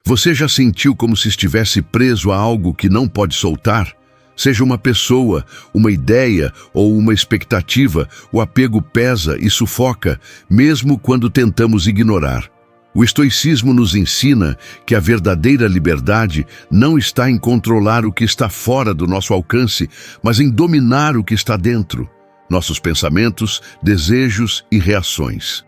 Você já sentiu como se estivesse preso a algo que não pode soltar? Seja uma pessoa, uma ideia ou uma expectativa, o apego pesa e sufoca, mesmo quando tentamos ignorar. O estoicismo nos ensina que a verdadeira liberdade não está em controlar o que está fora do nosso alcance, mas em dominar o que está dentro, nossos pensamentos, desejos e reações.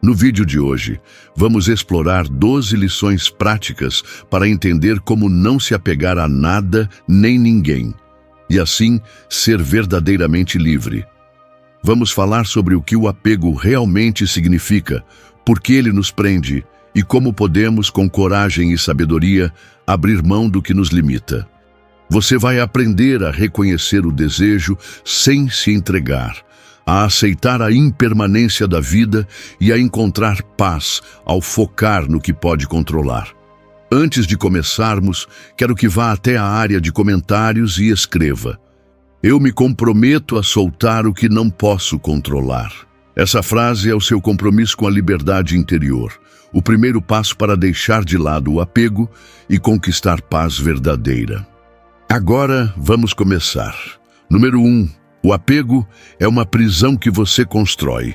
No vídeo de hoje, vamos explorar 12 lições práticas para entender como não se apegar a nada nem ninguém, e assim ser verdadeiramente livre. Vamos falar sobre o que o apego realmente significa, por que ele nos prende e como podemos, com coragem e sabedoria, abrir mão do que nos limita. Você vai aprender a reconhecer o desejo sem se entregar, a aceitar a impermanência da vida e a encontrar paz ao focar no que pode controlar. Antes de começarmos, quero que vá até a área de comentários e escreva: "Eu me comprometo a soltar o que não posso controlar." Essa frase é o seu compromisso com a liberdade interior, o primeiro passo para deixar de lado o apego e conquistar paz verdadeira. Agora vamos começar. Número 1. O apego é uma prisão que você constrói.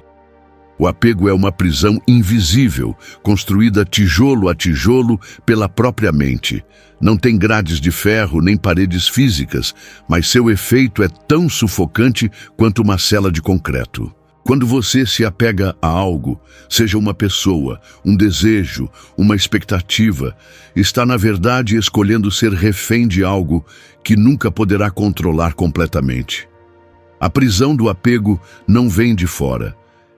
O apego é uma prisão invisível, construída tijolo a tijolo pela própria mente. Não tem grades de ferro nem paredes físicas, mas seu efeito é tão sufocante quanto uma cela de concreto. Quando você se apega a algo, seja uma pessoa, um desejo, uma expectativa, está na verdade escolhendo ser refém de algo que nunca poderá controlar completamente. A prisão do apego não vem de fora.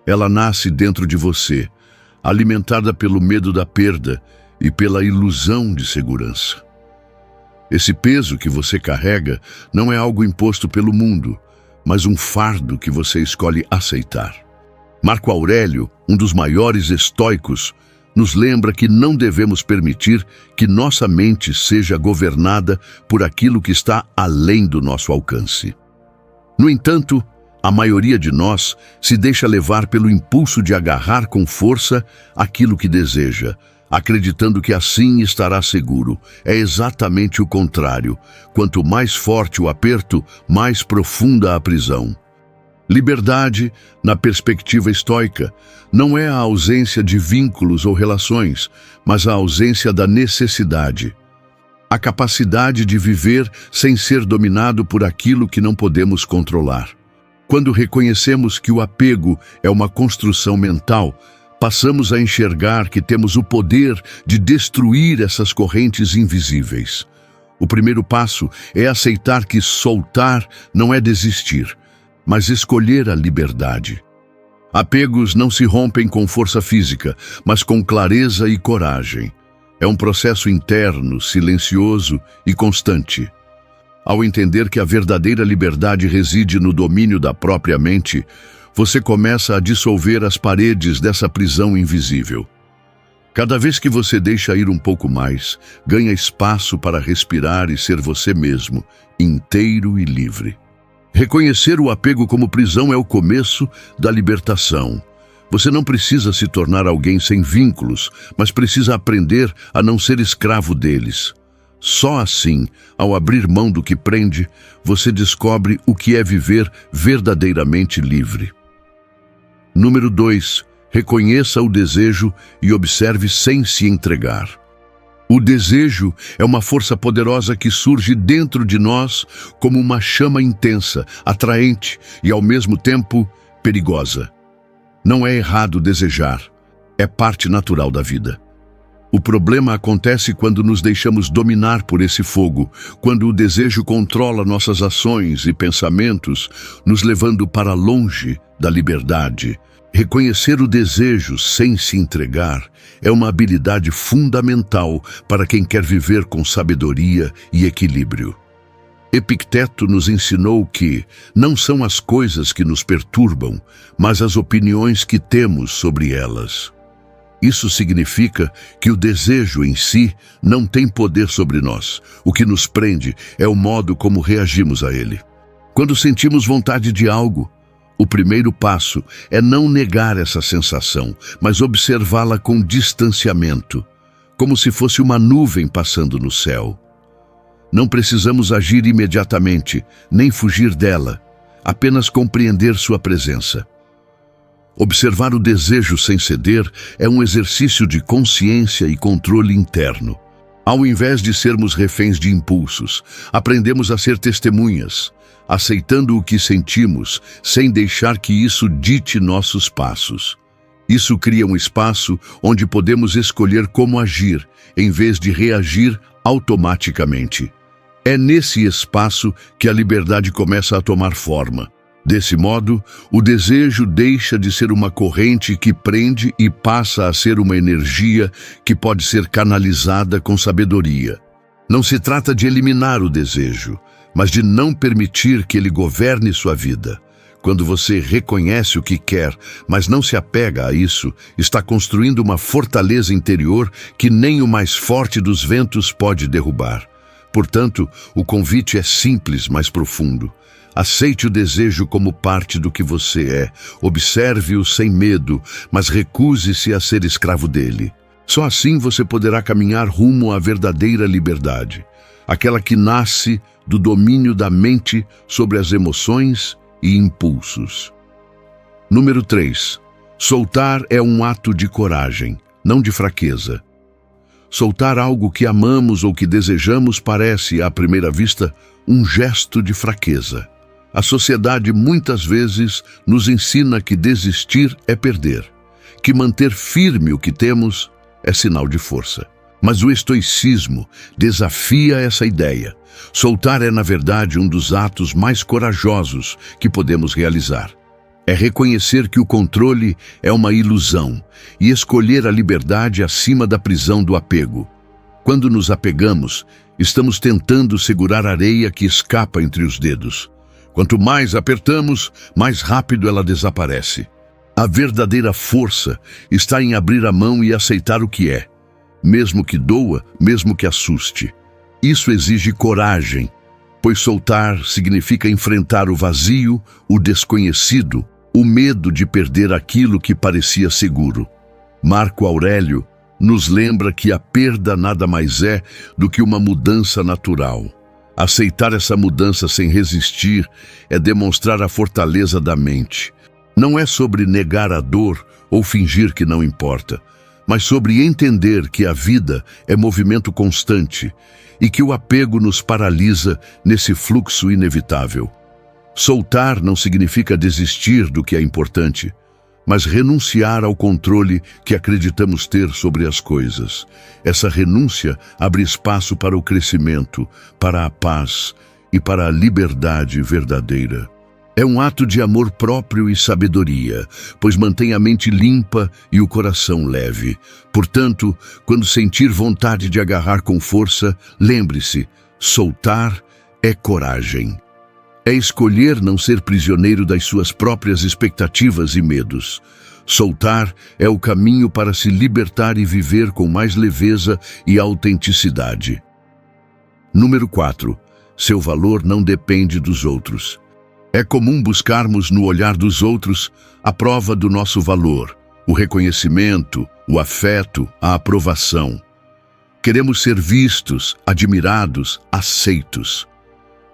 Ela nasce dentro de você, alimentada pelo medo da perda e pela ilusão de segurança. Esse peso que você carrega não é algo imposto pelo mundo, mas um fardo que você escolhe aceitar. Marco Aurélio, um dos maiores estoicos, nos lembra que não devemos permitir que nossa mente seja governada por aquilo que está além do nosso alcance. No entanto, a maioria de nós se deixa levar pelo impulso de agarrar com força aquilo que deseja, acreditando que assim estará seguro. É exatamente o contrário. Quanto mais forte o aperto, mais profunda a prisão. Liberdade, na perspectiva estoica, não é a ausência de vínculos ou relações, mas a ausência da necessidade. A capacidade de viver sem ser dominado por aquilo que não podemos controlar. Quando reconhecemos que o apego é uma construção mental, passamos a enxergar que temos o poder de destruir essas correntes invisíveis. O primeiro passo é aceitar que soltar não é desistir, mas escolher a liberdade. Apegos não se rompem com força física, mas com clareza e coragem. É um processo interno, silencioso e constante. Ao entender que a verdadeira liberdade reside no domínio da própria mente, você começa a dissolver as paredes dessa prisão invisível. Cada vez que você deixa ir um pouco mais, ganha espaço para respirar e ser você mesmo, inteiro e livre. Reconhecer o apego como prisão é o começo da libertação. Você não precisa se tornar alguém sem vínculos, mas precisa aprender a não ser escravo deles. Só assim, ao abrir mão do que prende, você descobre o que é viver verdadeiramente livre. Número 2. Reconheça o desejo e observe sem se entregar. O desejo é uma força poderosa que surge dentro de nós como uma chama intensa, atraente e, ao mesmo tempo, perigosa. Não é errado desejar, é parte natural da vida. O problema acontece quando nos deixamos dominar por esse fogo, quando o desejo controla nossas ações e pensamentos, nos levando para longe da liberdade. Reconhecer o desejo sem se entregar é uma habilidade fundamental para quem quer viver com sabedoria e equilíbrio. Epicteto nos ensinou que não são as coisas que nos perturbam, mas as opiniões que temos sobre elas. Isso significa que o desejo em si não tem poder sobre nós. O que nos prende é o modo como reagimos a ele. Quando sentimos vontade de algo, o primeiro passo é não negar essa sensação, mas observá-la com distanciamento. como se fosse uma nuvem passando no céu. Não precisamos agir imediatamente, nem fugir dela, apenas compreender sua presença. Observar o desejo sem ceder é um exercício de consciência e controle interno. Ao invés de sermos reféns de impulsos, aprendemos a ser testemunhas, aceitando o que sentimos, sem deixar que isso dite nossos passos. Isso cria um espaço onde podemos escolher como agir, em vez de reagir automaticamente. É nesse espaço que a liberdade começa a tomar forma. Desse modo, o desejo deixa de ser uma corrente que prende e passa a ser uma energia que pode ser canalizada com sabedoria. Não se trata de eliminar o desejo, mas de não permitir que ele governe sua vida. Quando você reconhece o que quer, mas não se apega a isso, está construindo uma fortaleza interior que nem o mais forte dos ventos pode derrubar. Portanto, o convite é simples, mas profundo. Aceite o desejo como parte do que você é. Observe-o sem medo, mas recuse-se a ser escravo dele. Só assim você poderá caminhar rumo à verdadeira liberdade, aquela que nasce do domínio da mente sobre as emoções e impulsos. Número 3. Soltar é um ato de coragem, não de fraqueza. Soltar algo que amamos ou que desejamos parece, à primeira vista, um gesto de fraqueza. A sociedade muitas vezes nos ensina que desistir é perder, que manter firme o que temos é sinal de força. Mas o estoicismo desafia essa ideia. Soltar é, na verdade, um dos atos mais corajosos que podemos realizar. É reconhecer que o controle é uma ilusão e escolher a liberdade acima da prisão do apego. Quando nos apegamos, estamos tentando segurar a areia que escapa entre os dedos. Quanto mais apertamos, mais rápido ela desaparece. A verdadeira força está em abrir a mão e aceitar o que é, mesmo que doa, mesmo que assuste. Isso exige coragem, pois soltar significa enfrentar o vazio, o desconhecido, o medo de perder aquilo que parecia seguro. Marco Aurélio nos lembra que a perda nada mais é do que uma mudança natural. Aceitar essa mudança sem resistir é demonstrar a fortaleza da mente. Não é sobre negar a dor ou fingir que não importa, mas sobre entender que a vida é movimento constante e que o apego nos paralisa nesse fluxo inevitável. Soltar não significa desistir do que é importante, mas renunciar ao controle que acreditamos ter sobre as coisas. Essa renúncia abre espaço para o crescimento, para a paz e para a liberdade verdadeira. É um ato de amor próprio e sabedoria, pois mantém a mente limpa e o coração leve. Portanto, quando sentir vontade de agarrar com força, lembre-se, soltar é coragem. É escolher não ser prisioneiro das suas próprias expectativas e medos. Soltar é o caminho para se libertar e viver com mais leveza e autenticidade. Número 4. Seu valor não depende dos outros. É comum buscarmos no olhar dos outros a prova do nosso valor, o reconhecimento, o afeto, a aprovação. Queremos ser vistos, admirados, aceitos.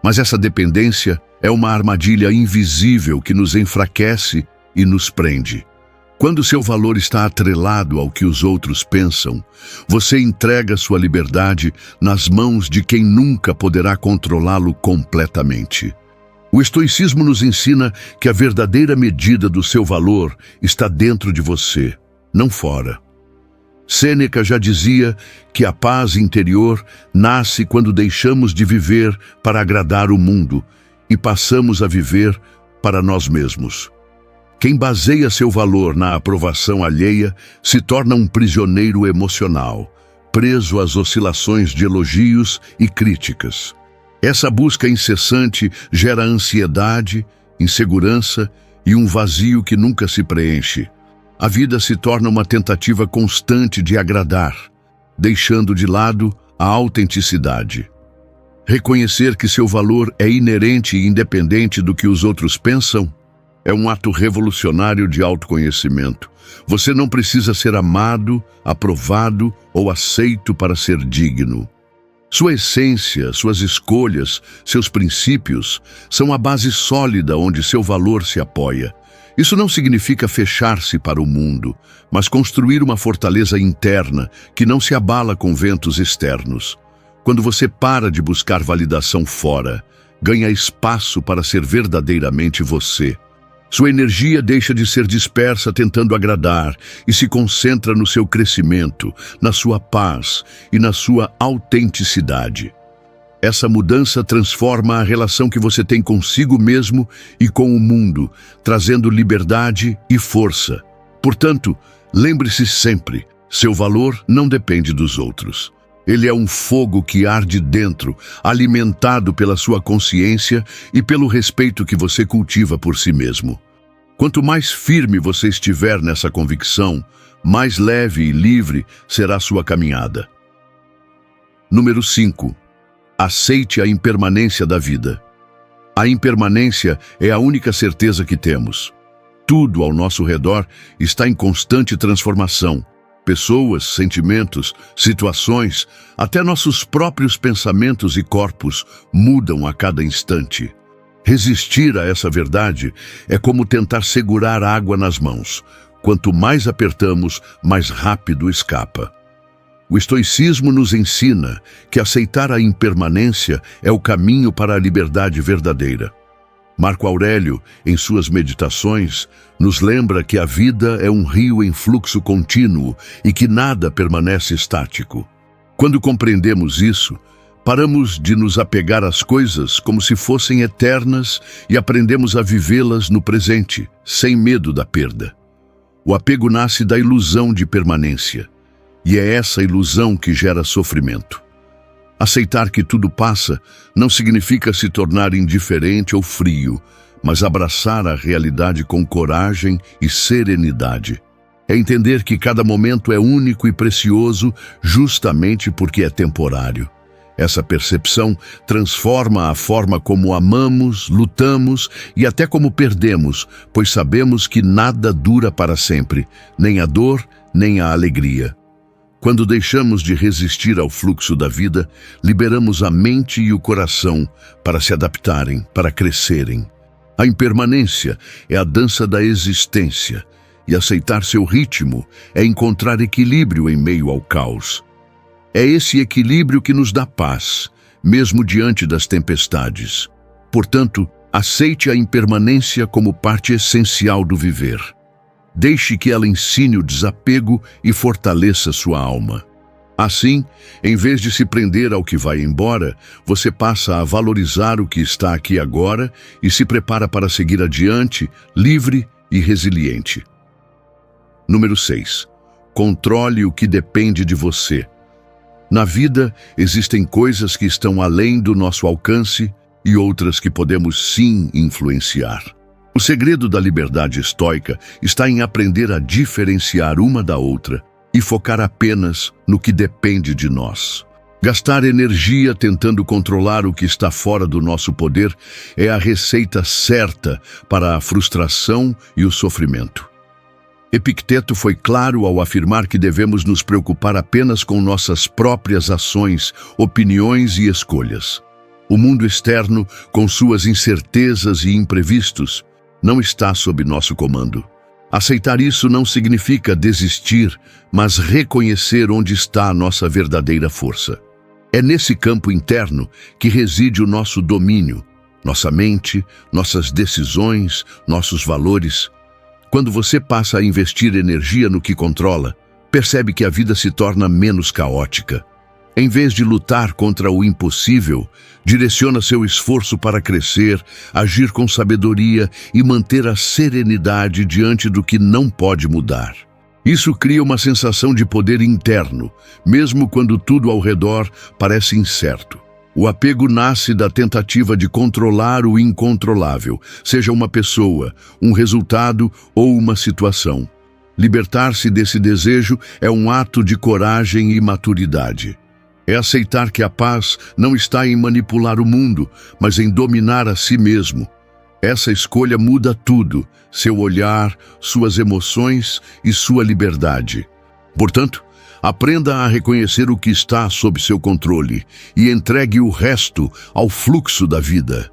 Mas essa dependência é uma armadilha invisível que nos enfraquece e nos prende. Quando seu valor está atrelado ao que os outros pensam, você entrega sua liberdade nas mãos de quem nunca poderá controlá-lo completamente. O estoicismo nos ensina que a verdadeira medida do seu valor está dentro de você, não fora. Sêneca já dizia que a paz interior nasce quando deixamos de viver para agradar o mundo e passamos a viver para nós mesmos. Quem baseia seu valor na aprovação alheia se torna um prisioneiro emocional, preso às oscilações de elogios e críticas. Essa busca incessante gera ansiedade, insegurança e um vazio que nunca se preenche. A vida se torna uma tentativa constante de agradar, deixando de lado a autenticidade. Reconhecer que seu valor é inerente e independente do que os outros pensam É um ato revolucionário de autoconhecimento. Você não precisa ser amado, aprovado ou aceito para ser digno. Sua essência, suas escolhas, seus princípios são a base sólida onde seu valor se apoia. Isso não significa fechar-se para o mundo, mas construir uma fortaleza interna que não se abala com ventos externos. Quando você para de buscar validação fora, ganha espaço para ser verdadeiramente você. Sua energia deixa de ser dispersa tentando agradar e se concentra no seu crescimento, na sua paz e na sua autenticidade. Essa mudança transforma a relação que você tem consigo mesmo e com o mundo, trazendo liberdade e força. Portanto, lembre-se sempre, seu valor não depende dos outros. Ele é um fogo que arde dentro, alimentado pela sua consciência e pelo respeito que você cultiva por si mesmo. Quanto mais firme você estiver nessa convicção, mais leve e livre será sua caminhada. Número 5. Aceite a impermanência da vida. A impermanência é a única certeza que temos. Tudo ao nosso redor está em constante transformação. Pessoas, sentimentos, situações, até nossos próprios pensamentos e corpos mudam a cada instante. Resistir a essa verdade é como tentar segurar água nas mãos. Quanto mais apertamos, mais rápido escapa. O estoicismo nos ensina que aceitar a impermanência é o caminho para a liberdade verdadeira. Marco Aurélio, em suas meditações, nos lembra que a vida é um rio em fluxo contínuo e que nada permanece estático. Quando compreendemos isso, paramos de nos apegar às coisas como se fossem eternas e aprendemos a vivê-las no presente, sem medo da perda. O apego nasce da ilusão de permanência, e é essa ilusão que gera sofrimento. Aceitar que tudo passa não significa se tornar indiferente ou frio, mas abraçar a realidade com coragem e serenidade. É entender que cada momento é único e precioso justamente porque é temporário. Essa percepção transforma a forma como amamos, lutamos e até como perdemos, pois sabemos que nada dura para sempre, nem a dor, nem a alegria. Quando deixamos de resistir ao fluxo da vida, liberamos a mente e o coração para se adaptarem, para crescerem. A impermanência é a dança da existência, e aceitar seu ritmo é encontrar equilíbrio em meio ao caos. É esse equilíbrio que nos dá paz, mesmo diante das tempestades. Portanto, aceite a impermanência como parte essencial do viver. Deixe que ela ensine o desapego e fortaleça sua alma. Assim, em vez de se prender ao que vai embora, você passa a valorizar o que está aqui agora e se prepara para seguir adiante, livre e resiliente. Número 6. Controle o que depende de você. Na vida, existem coisas que estão além do nosso alcance e outras que podemos sim influenciar. O segredo da liberdade estoica está em aprender a diferenciar uma da outra e focar apenas no que depende de nós. Gastar energia tentando controlar o que está fora do nosso poder é a receita certa para a frustração e o sofrimento. Epicteto foi claro ao afirmar que devemos nos preocupar apenas com nossas próprias ações, opiniões e escolhas. O mundo externo, com suas incertezas e imprevistos, não está sob nosso comando. Aceitar isso não significa desistir, mas reconhecer onde está a nossa verdadeira força. É nesse campo interno que reside o nosso domínio, nossa mente, nossas decisões, nossos valores. Quando você passa a investir energia no que controla, percebe que a vida se torna menos caótica. Em vez de lutar contra o impossível, direciona seu esforço para crescer, agir com sabedoria e manter a serenidade diante do que não pode mudar. Isso cria uma sensação de poder interno, mesmo quando tudo ao redor parece incerto. O apego nasce da tentativa de controlar o incontrolável, seja uma pessoa, um resultado ou uma situação. Libertar-se desse desejo é um ato de coragem e maturidade. É aceitar que a paz não está em manipular o mundo, mas em dominar a si mesmo. Essa escolha muda tudo: seu olhar, suas emoções e sua liberdade. Portanto, aprenda a reconhecer o que está sob seu controle e entregue o resto ao fluxo da vida.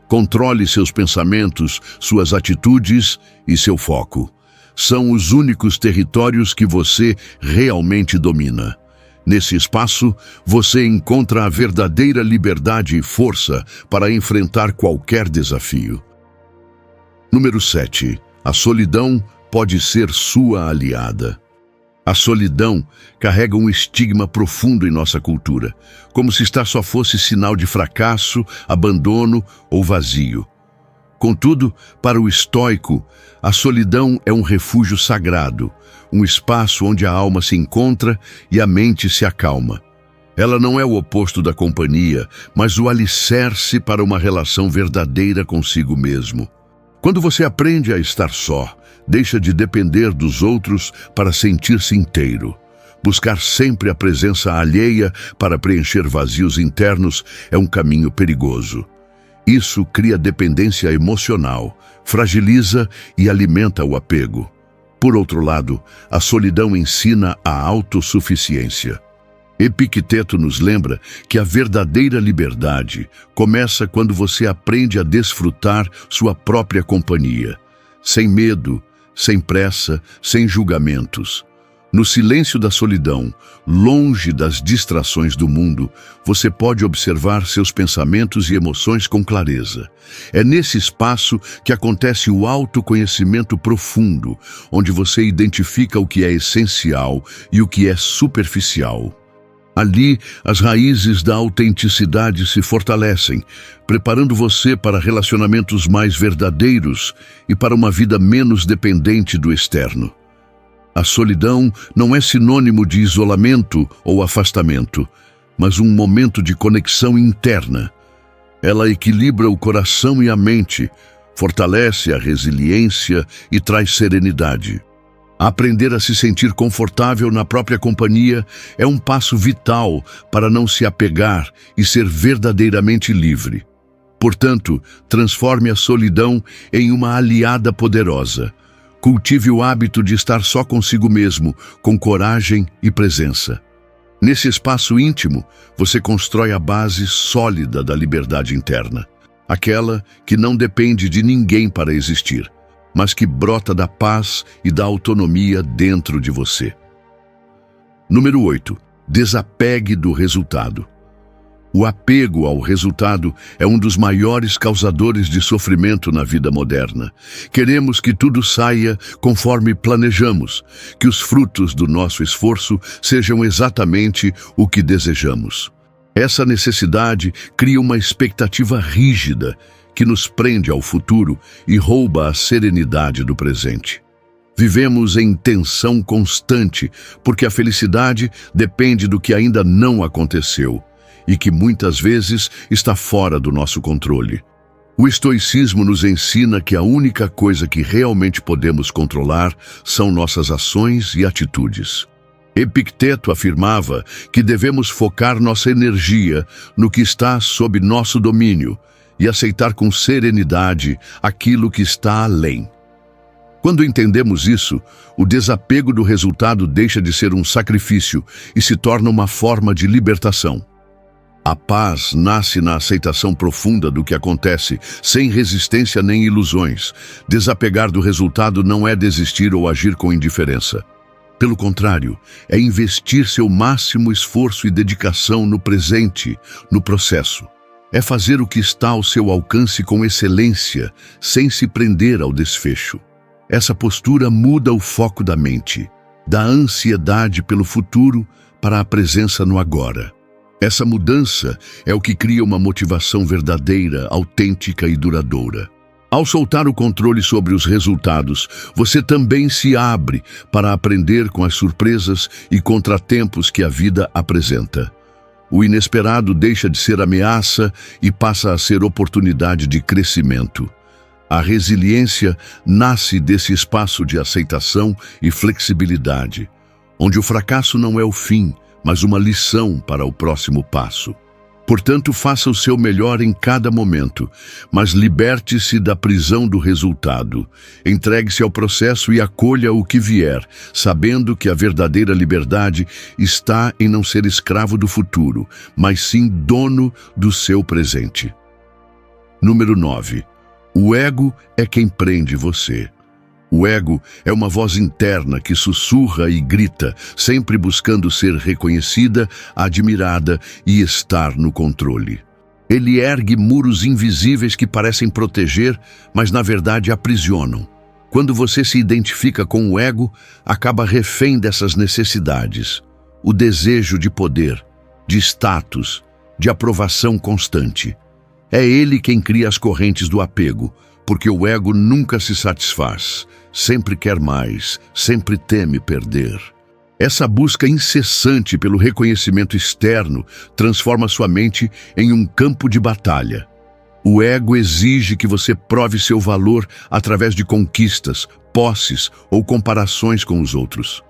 Controle seus pensamentos, suas atitudes e seu foco. São os únicos territórios que você realmente domina. Nesse espaço, você encontra a verdadeira liberdade e força para enfrentar qualquer desafio. Número 7. A solidão pode ser sua aliada. A solidão carrega um estigma profundo em nossa cultura, como se estar só fosse sinal de fracasso, abandono ou vazio. Contudo, para o estoico, a solidão é um refúgio sagrado, um espaço onde a alma se encontra e a mente se acalma. Ela não é o oposto da companhia, mas o alicerce para uma relação verdadeira consigo mesmo. Quando você aprende a estar só, deixa de depender dos outros para sentir-se inteiro. Buscar sempre a presença alheia para preencher vazios internos é um caminho perigoso. Isso cria dependência emocional, fragiliza e alimenta o apego. Por outro lado, a solidão ensina a autossuficiência. Epicteto nos lembra que a verdadeira liberdade começa quando você aprende a desfrutar sua própria companhia, sem medo, sem pressa, sem julgamentos. No silêncio da solidão, longe das distrações do mundo, você pode observar seus pensamentos e emoções com clareza. É nesse espaço que acontece o autoconhecimento profundo, onde você identifica o que é essencial e o que é superficial. Ali, as raízes da autenticidade se fortalecem, preparando você para relacionamentos mais verdadeiros e para uma vida menos dependente do externo. A solidão não é sinônimo de isolamento ou afastamento, mas um momento de conexão interna. Ela equilibra o coração e a mente, fortalece a resiliência e traz serenidade. Aprender a se sentir confortável na própria companhia é um passo vital para não se apegar e ser verdadeiramente livre. Portanto, transforme a solidão em uma aliada poderosa. Cultive o hábito de estar só consigo mesmo, com coragem e presença. Nesse espaço íntimo, você constrói a base sólida da liberdade interna, aquela que não depende de ninguém para existir, mas que brota da paz e da autonomia dentro de você. Número 8. Desapegue do resultado. O apego ao resultado é um dos maiores causadores de sofrimento na vida moderna. Queremos que tudo saia conforme planejamos, que os frutos do nosso esforço sejam exatamente o que desejamos. Essa necessidade cria uma expectativa rígida que nos prende ao futuro e rouba a serenidade do presente. Vivemos em tensão constante, porque a felicidade depende do que ainda não aconteceu e que muitas vezes está fora do nosso controle. O estoicismo nos ensina que a única coisa que realmente podemos controlar são nossas ações e atitudes. Epicteto afirmava que devemos focar nossa energia no que está sob nosso domínio e aceitar com serenidade aquilo que está além. Quando entendemos isso, o desapego do resultado deixa de ser um sacrifício e se torna uma forma de libertação. A paz nasce na aceitação profunda do que acontece, sem resistência nem ilusões. Desapegar do resultado não é desistir ou agir com indiferença. Pelo contrário, é investir seu máximo esforço e dedicação no presente, no processo. É fazer o que está ao seu alcance com excelência, sem se prender ao desfecho. Essa postura muda o foco da mente, da ansiedade pelo futuro para a presença no agora. Essa mudança é o que cria uma motivação verdadeira, autêntica e duradoura. Ao soltar o controle sobre os resultados, você também se abre para aprender com as surpresas e contratempos que a vida apresenta. O inesperado deixa de ser ameaça e passa a ser oportunidade de crescimento. A resiliência nasce desse espaço de aceitação e flexibilidade, onde o fracasso não é o fim, mas uma lição para o próximo passo. Portanto, faça o seu melhor em cada momento, mas liberte-se da prisão do resultado. Entregue-se ao processo e acolha o que vier, sabendo que a verdadeira liberdade está em não ser escravo do futuro, mas sim dono do seu presente. Número 9. O ego é quem prende você. O ego é uma voz interna que sussurra e grita, sempre buscando ser reconhecida, admirada e estar no controle. Ele ergue muros invisíveis que parecem proteger, mas na verdade aprisionam. Quando você se identifica com o ego, acaba refém dessas necessidades. O desejo de poder, de status, de aprovação constante. É ele quem cria as correntes do apego, porque o ego nunca se satisfaz. Sempre quer mais, sempre teme perder. Essa busca incessante pelo reconhecimento externo transforma sua mente em um campo de batalha. O ego exige que você prove seu valor através de conquistas, posses ou comparações com os outros.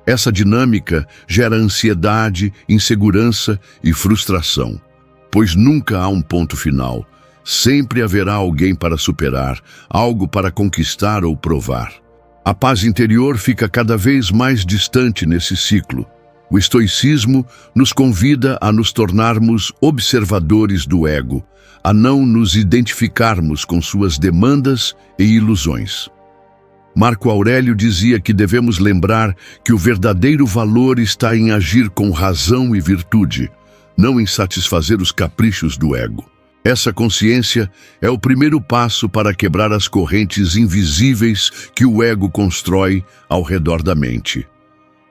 Essa dinâmica gera ansiedade, insegurança e frustração, pois nunca há um ponto final. Sempre haverá alguém para superar, algo para conquistar ou provar. A paz interior fica cada vez mais distante nesse ciclo. O estoicismo nos convida a nos tornarmos observadores do ego, a não nos identificarmos com suas demandas e ilusões. Marco Aurélio dizia que devemos lembrar que o verdadeiro valor está em agir com razão e virtude, não em satisfazer os caprichos do ego. Essa consciência é o primeiro passo para quebrar as correntes invisíveis que o ego constrói ao redor da mente.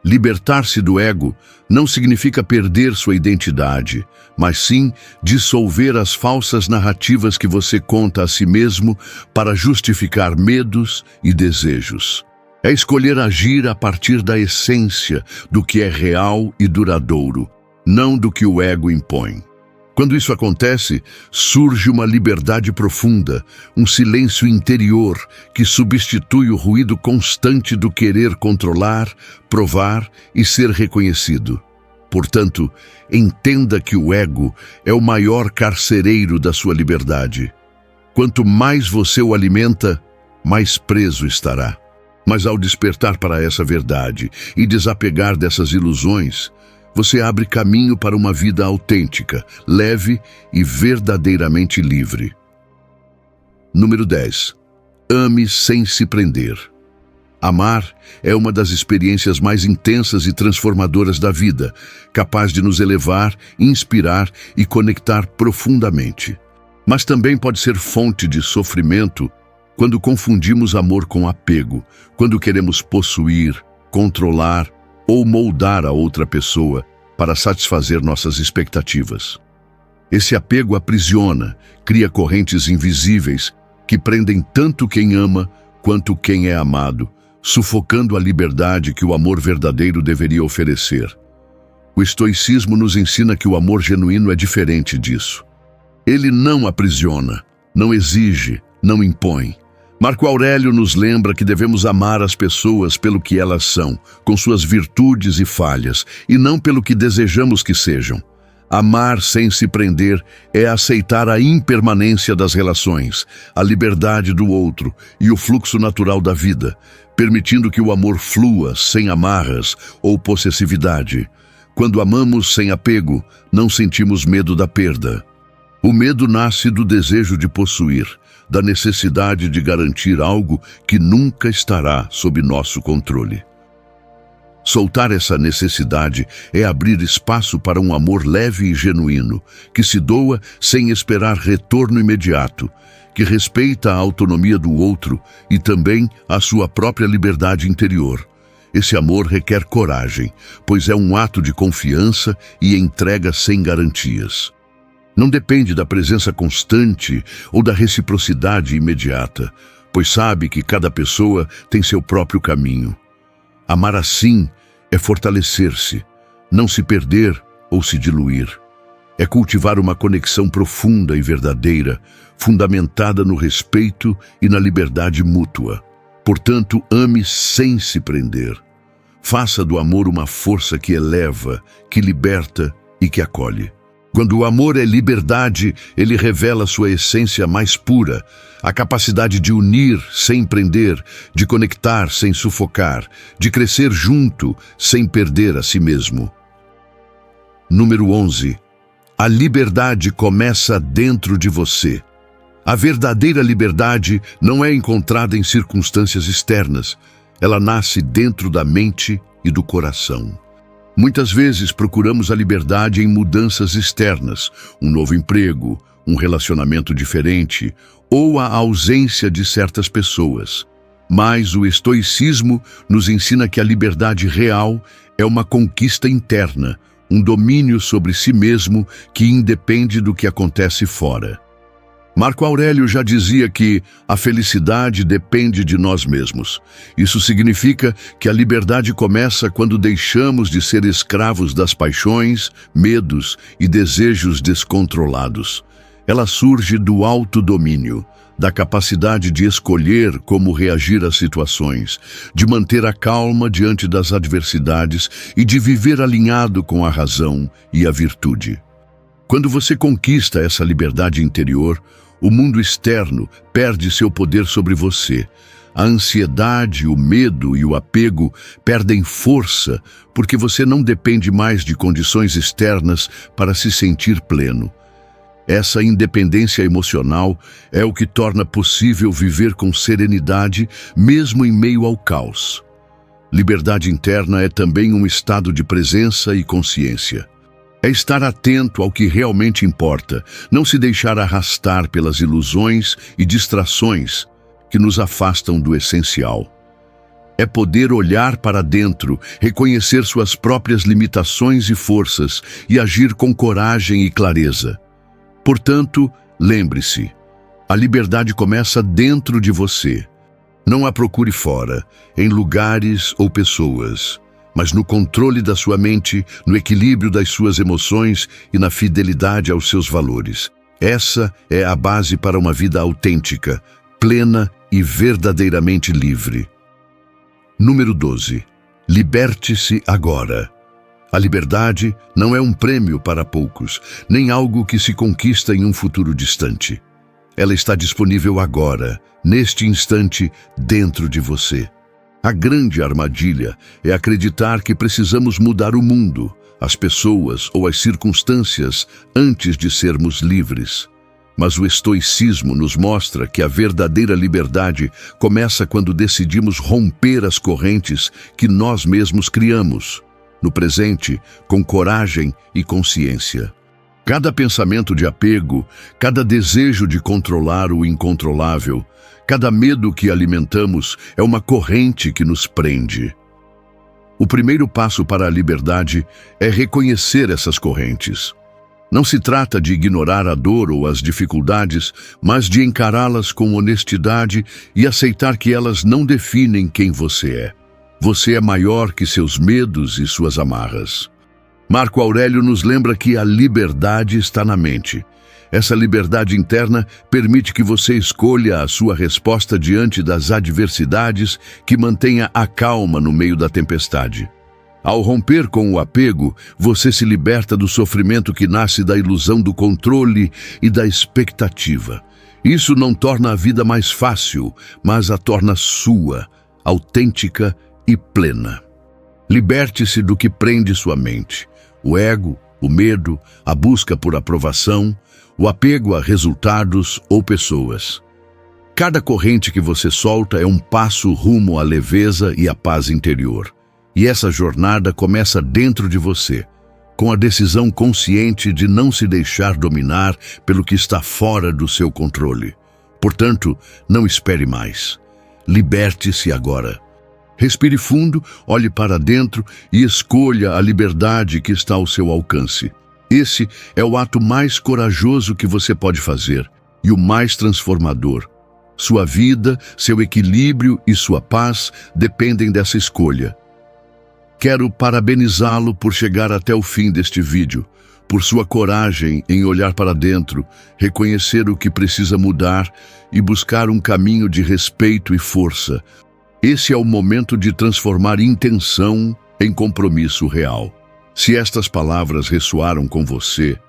Libertar-se do ego não significa perder sua identidade, mas sim dissolver as falsas narrativas que você conta a si mesmo para justificar medos e desejos. É escolher agir a partir da essência do que é real e duradouro, não do que o ego impõe. Quando isso acontece, surge uma liberdade profunda, um silêncio interior que substitui o ruído constante do querer controlar, provar e ser reconhecido. Portanto, entenda que o ego é o maior carcereiro da sua liberdade. Quanto mais você o alimenta, mais preso estará. Mas ao despertar para essa verdade e desapegar dessas ilusões, você abre caminho para uma vida autêntica, leve e verdadeiramente livre. Número 10. Ame sem se prender. Amar é uma das experiências mais intensas e transformadoras da vida, capaz de nos elevar, inspirar e conectar profundamente. Mas também pode ser fonte de sofrimento quando confundimos amor com apego, quando queremos possuir, controlar ou moldar a outra pessoa para satisfazer nossas expectativas. Esse apego aprisiona, cria correntes invisíveis que prendem tanto quem ama quanto quem é amado, sufocando a liberdade que o amor verdadeiro deveria oferecer. O estoicismo nos ensina que o amor genuíno é diferente disso. Ele não aprisiona, não exige, não impõe. Marco Aurélio nos lembra que devemos amar as pessoas pelo que elas são, com suas virtudes e falhas, e não pelo que desejamos que sejam. Amar sem se prender é aceitar a impermanência das relações, a liberdade do outro e o fluxo natural da vida, permitindo que o amor flua sem amarras ou possessividade. Quando amamos sem apego, não sentimos medo da perda. O medo nasce do desejo de possuir, da necessidade de garantir algo que nunca estará sob nosso controle. Soltar essa necessidade é abrir espaço para um amor leve e genuíno, que se doa sem esperar retorno imediato, que respeita a autonomia do outro e também a sua própria liberdade interior. Esse amor requer coragem, pois é um ato de confiança e entrega sem garantias. Não depende da presença constante ou da reciprocidade imediata, pois sabe que cada pessoa tem seu próprio caminho. Amar assim é fortalecer-se, não se perder ou se diluir. É cultivar uma conexão profunda e verdadeira, fundamentada no respeito e na liberdade mútua. Portanto, ame sem se prender. Faça do amor uma força que eleva, que liberta e que acolhe. Quando o amor é liberdade, ele revela sua essência mais pura, a capacidade de unir sem prender, de conectar sem sufocar, de crescer junto sem perder a si mesmo. Número 11. A liberdade começa dentro de você. A verdadeira liberdade não é encontrada em circunstâncias externas. Ela nasce dentro da mente e do coração. Muitas vezes procuramos a liberdade em mudanças externas, um novo emprego, um relacionamento diferente ou a ausência de certas pessoas. Mas o estoicismo nos ensina que a liberdade real é uma conquista interna, um domínio sobre si mesmo que independe do que acontece fora. Marco Aurélio já dizia que a felicidade depende de nós mesmos. Isso significa que a liberdade começa quando deixamos de ser escravos das paixões, medos e desejos descontrolados. Ela surge do autodomínio, da capacidade de escolher como reagir às situações, de manter a calma diante das adversidades e de viver alinhado com a razão e a virtude. Quando você conquista essa liberdade interior, o mundo externo perde seu poder sobre você. A ansiedade, o medo e o apego perdem força porque você não depende mais de condições externas para se sentir pleno. Essa independência emocional é o que torna possível viver com serenidade, mesmo em meio ao caos. Liberdade interna é também um estado de presença e consciência. É estar atento ao que realmente importa, não se deixar arrastar pelas ilusões e distrações que nos afastam do essencial. É poder olhar para dentro, reconhecer suas próprias limitações e forças e agir com coragem e clareza. Portanto, lembre-se, a liberdade começa dentro de você. Não a procure fora, em lugares ou pessoas, mas no controle da sua mente, no equilíbrio das suas emoções e na fidelidade aos seus valores. Essa é a base para uma vida autêntica, plena e verdadeiramente livre. Número 12. Liberte-se agora. A liberdade não é um prêmio para poucos, nem algo que se conquista em um futuro distante. Ela está disponível agora, neste instante, dentro de você. A grande armadilha é acreditar que precisamos mudar o mundo, as pessoas ou as circunstâncias antes de sermos livres. Mas o estoicismo nos mostra que a verdadeira liberdade começa quando decidimos romper as correntes que nós mesmos criamos, no presente, com coragem e consciência. Cada pensamento de apego, cada desejo de controlar o incontrolável, cada medo que alimentamos é uma corrente que nos prende. O primeiro passo para a liberdade é reconhecer essas correntes. Não se trata de ignorar a dor ou as dificuldades, mas de encará-las com honestidade e aceitar que elas não definem quem você é. Você é maior que seus medos e suas amarras. Marco Aurélio nos lembra que a liberdade está na mente. Essa liberdade interna permite que você escolha a sua resposta diante das adversidades, que mantenha a calma no meio da tempestade. Ao romper com o apego, você se liberta do sofrimento que nasce da ilusão do controle e da expectativa. Isso não torna a vida mais fácil, mas a torna sua, autêntica e plena. Liberte-se do que prende sua mente. O ego, o medo, a busca por aprovação, o apego a resultados ou pessoas. Cada corrente que você solta é um passo rumo à leveza e à paz interior. E essa jornada começa dentro de você, com a decisão consciente de não se deixar dominar pelo que está fora do seu controle. Portanto, não espere mais. Liberte-se agora. Respire fundo, olhe para dentro e escolha a liberdade que está ao seu alcance. Esse é o ato mais corajoso que você pode fazer e o mais transformador. Sua vida, seu equilíbrio e sua paz dependem dessa escolha. Quero parabenizá-lo por chegar até o fim deste vídeo, por sua coragem em olhar para dentro, reconhecer o que precisa mudar e buscar um caminho de respeito e força. Esse é o momento de transformar intenção em compromisso real. Se estas palavras ressoaram com você,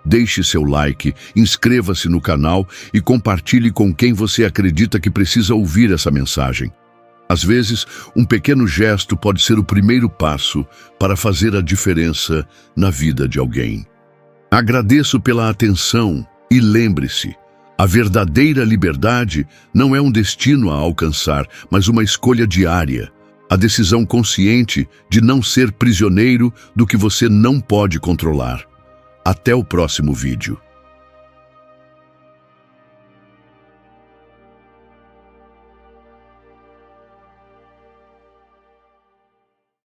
Deixe seu like, inscreva-se no canal e compartilhe com quem você acredita que precisa ouvir essa mensagem. Às vezes, um pequeno gesto pode ser o primeiro passo para fazer a diferença na vida de alguém. Agradeço pela atenção e lembre-se, a verdadeira liberdade não é um destino a alcançar, mas uma escolha diária. A decisão consciente de não ser prisioneiro do que você não pode controlar. Até o próximo vídeo.